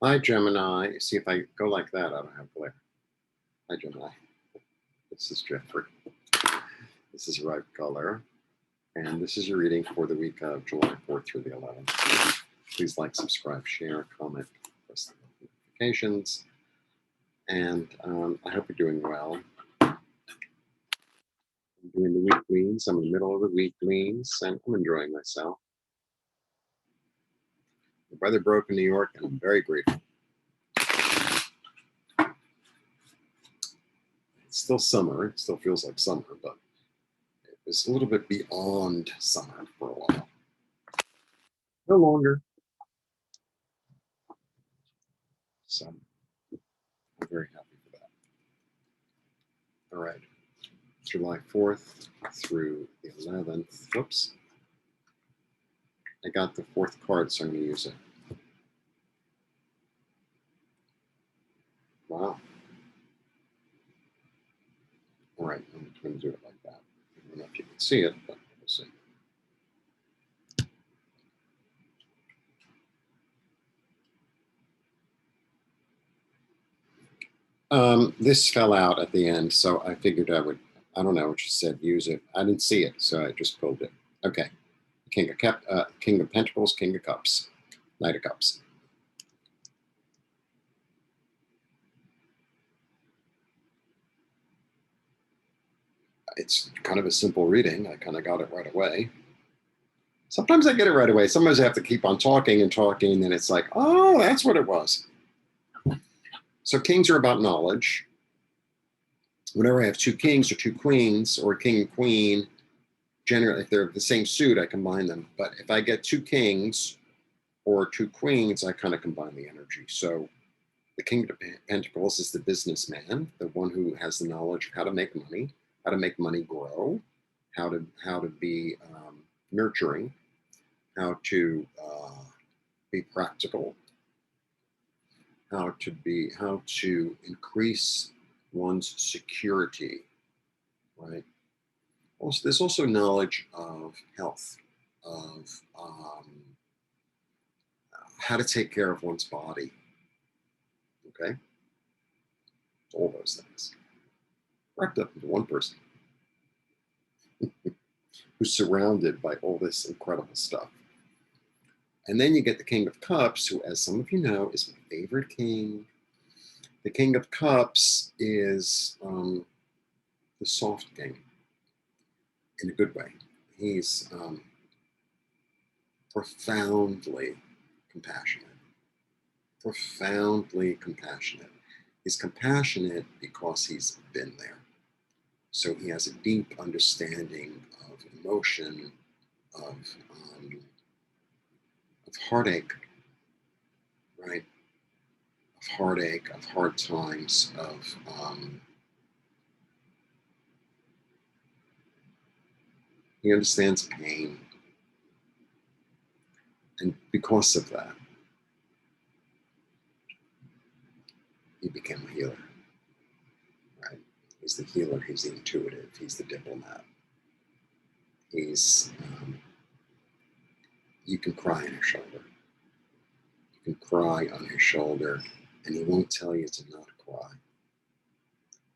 Hi, Gemini. See, if I go like that, I don't have glare. Hi, Gemini. This is Jeffrey. This is right color. And this is your reading for the week of July 4th through the 11th. Please like, subscribe, share, comment, press the notifications. And I hope you're doing well. I'm doing the week gleans. I'm in the middle of the week gleans, and I'm enjoying myself. The weather broke in New York, and I'm very grateful. It's still summer. It still feels like summer, but it's a little bit beyond summer for a while. No longer. So I'm very happy for that. All right. July 4th through the 11th. Whoops. I got the 4th card, so I'm going to use it. Wow. All right. I'm going to do it like that. I don't know if you can see it, but we'll see. This fell out at the end, so I figured I would, I don't know what she said, use it. I didn't see it, so I just pulled it. Okay. King of Pentacles, King of Cups, Knight of Cups. It's kind of a simple reading. I kind of got it right away. Sometimes I get it right away. Sometimes I have to keep on talking, and then it's like, oh, that's what it was. So kings are about knowledge. Whenever I have two kings or two queens, or a king and queen, generally, if they're the same suit, I combine them. But if I get two kings or two queens, I kind of combine the energy. So the King of Pentacles is the businessman, the one who has the knowledge of how to make money grow, how to be nurturing, how to be practical, how to increase one's security, right? Also, there's also knowledge of health, of how to take care of one's body. Okay, all those things wrapped up into one person who's surrounded by all this incredible stuff. And then you get the King of Cups, who, as some of you know, is my favorite king. The King of Cups is the soft king in a good way. He's profoundly compassionate. Profoundly compassionate. He's compassionate because he's been there. So he has a deep understanding of emotion, of heartache, right? Of heartache, of hard times, of he understands pain. And because of that, he became a healer, right? He's the healer, he's the intuitive, he's the diplomat. He's, you can cry on his shoulder. You can cry on his shoulder, and he won't tell you to not cry.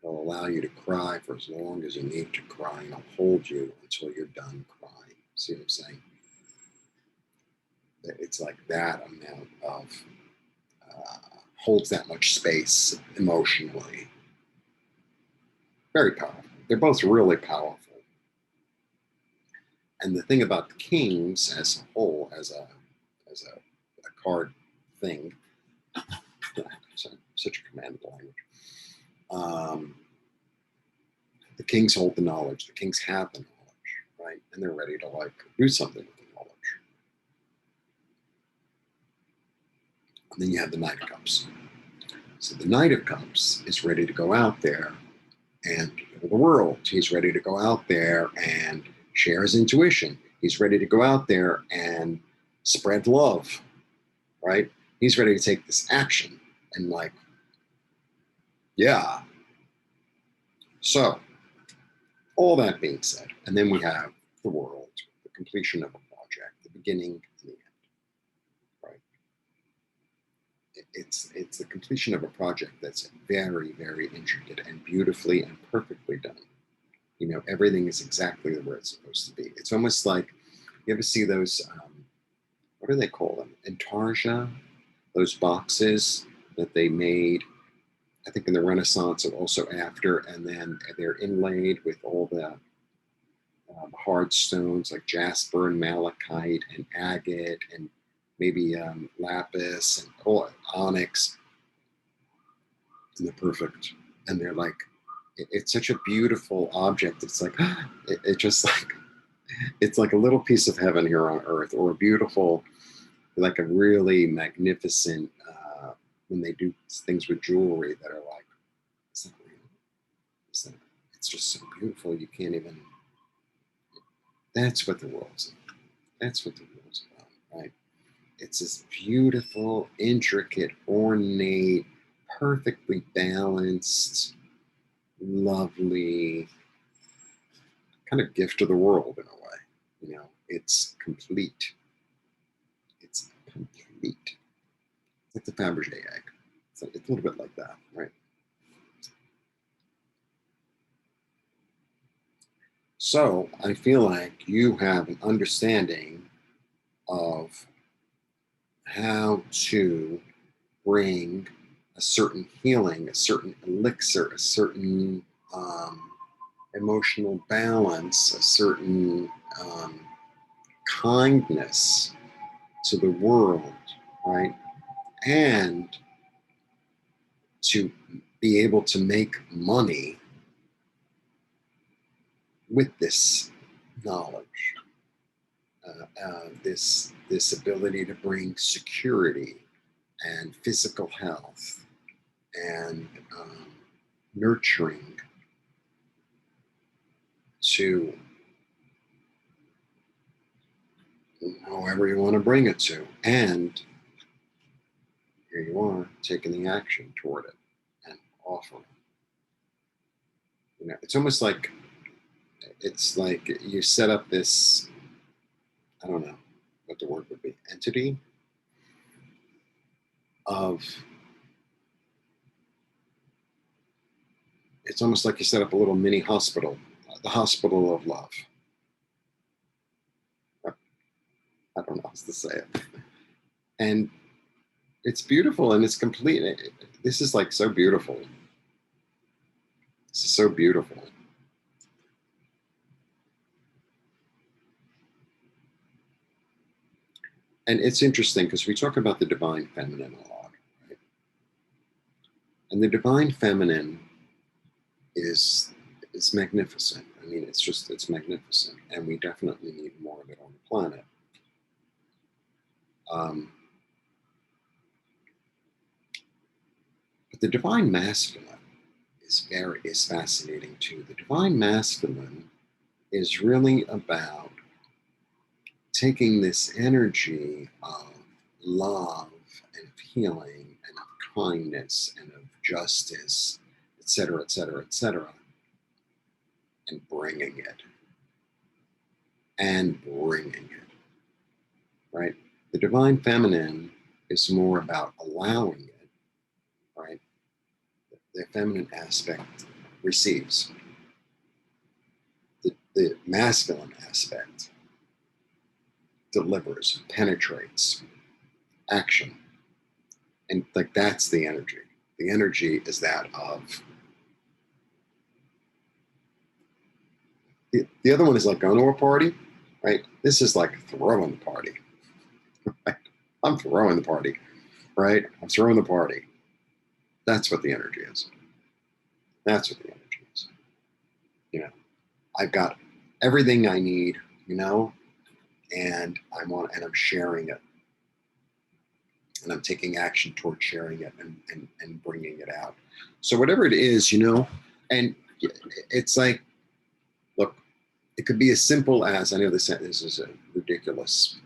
He'll allow you to cry for as long as you need to cry, and he'll hold you until you're done crying. See what I'm saying? It's like that amount of, holds that much space emotionally. Very powerful. They're both really powerful. And the thing about the kings as a whole, as a card thing, such a commanded language. The kings hold the knowledge. The kings have the knowledge, right? And they're ready to do something with the knowledge. And then you have the Knight of Cups. So the Knight of Cups is ready to go out there and heal the world. He's ready to go out there and share his intuition. He's ready to go out there and spread love, right? He's ready to take this action and yeah. So all that being said, and then we have the world, the completion of a project, the beginning and the end, right? it's the completion of a project that's very, very intricate and beautifully and perfectly done. You know, everything is exactly where it's supposed to be. It's almost like, you ever see those, what do they call them? Intarsia, those boxes that they made, I think in the Renaissance and also after, and then they're inlaid with all the hard stones like jasper and malachite and agate and maybe lapis and onyx, and they're perfect. And they're like, it's such a beautiful object. It's like, it just like, it's like a little piece of heaven here on earth, or a beautiful, like a really magnificent, when they do things with jewelry that are like, it's not real. It's just so beautiful. You can't even, that's what the world's, that's what the world's about, right? It's this beautiful, intricate, ornate, perfectly balanced, lovely kind of gift to the world in a way. You know, it's complete. It's complete. It's like the Fabergé egg. It's a little bit like that, right? So I feel like you have an understanding of how to bring a certain healing, a certain elixir, a certain emotional balance, a certain kindness to the world, right? And to be able to make money with this knowledge, this ability to bring security and physical health and nurturing to however you want to bring it to. And here you are taking the action toward it and offering. You know, it's almost like, it's like you set up this, I don't know what the word would be, entity of, it's almost like you set up a little mini hospital, the hospital of love. I don't know how else to say it. And it's beautiful and it's complete. This is like so beautiful. This is so beautiful. And it's interesting because we talk about the divine feminine a lot, right? And the divine feminine is magnificent. I mean, it's magnificent, and we definitely need more of it on the planet. But the divine masculine is fascinating too. The divine masculine is really about taking this energy of love and of healing and of kindness and of justice, etc., etc., etc., and bringing it. And bringing it, right? The divine feminine is more about allowing it, right? The feminine aspect receives. The masculine aspect delivers, penetrates, action. And like that's the energy. The energy is that of, the other one is like going to a party, right? This is like throwing the party. Right? I'm throwing the party, right? I'm throwing the party. That's what the energy is. That's what the energy is. You know, I've got everything I need, you know, and I'm sharing it. And I'm taking action towards sharing it and bringing it out. So whatever it is, you know, and it's like, look, it could be as simple as, I know this is a ridiculous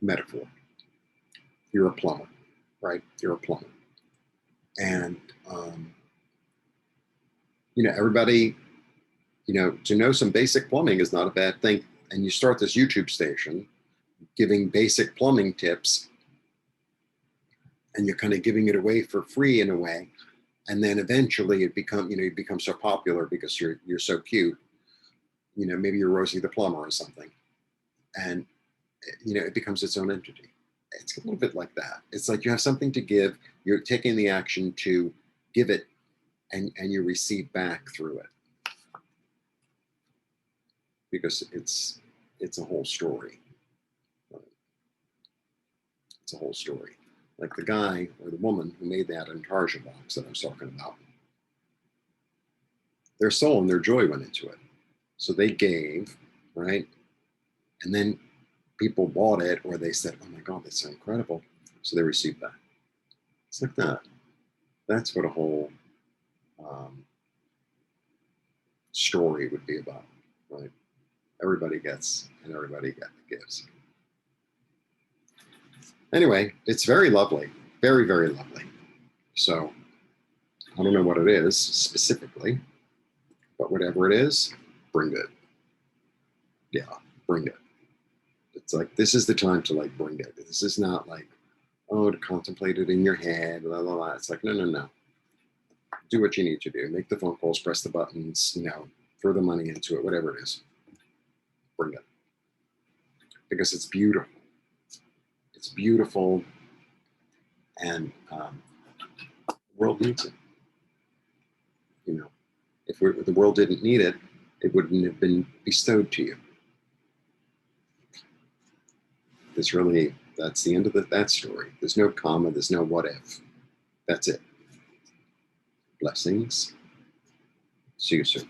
metaphor. You're a plumber, right? You're a plumber. And, you know, everybody, you know, to know some basic plumbing is not a bad thing. And you start this YouTube station giving basic plumbing tips. and you're kind of giving it away for free in a way. And then eventually you become so popular because you're so cute. Maybe you're Rosie the plumber or something, and it becomes its own entity. It's a little bit like that. It's like you have something to give. You're taking the action to give it, and you receive back through it, because it's a whole story. It's a whole story. Like the guy or the woman who made that Antarja box that I was talking about. Their soul and their joy went into it. So they gave, right? And then people bought it, or they said, oh my God, that's so incredible. So they received that. It's like that. That's what a whole story would be about, right? Everybody gets and everybody gives. Anyway, it's very lovely. Very, very lovely. So I don't know what it is specifically, but whatever it is, bring it. Yeah, bring it. It's like, this is the time to like bring it. This is not like, oh, to contemplate it in your head, blah, blah, blah. It's like, no. Do what you need to do. Make the phone calls, press the buttons, throw the money into it, whatever it is. Bring it. Because it's beautiful. It's beautiful, and the world needs it. If the world didn't need it, it wouldn't have been bestowed to you. That's the end of that story. There's no comma, there's no what if. That's it. Blessings. See you soon.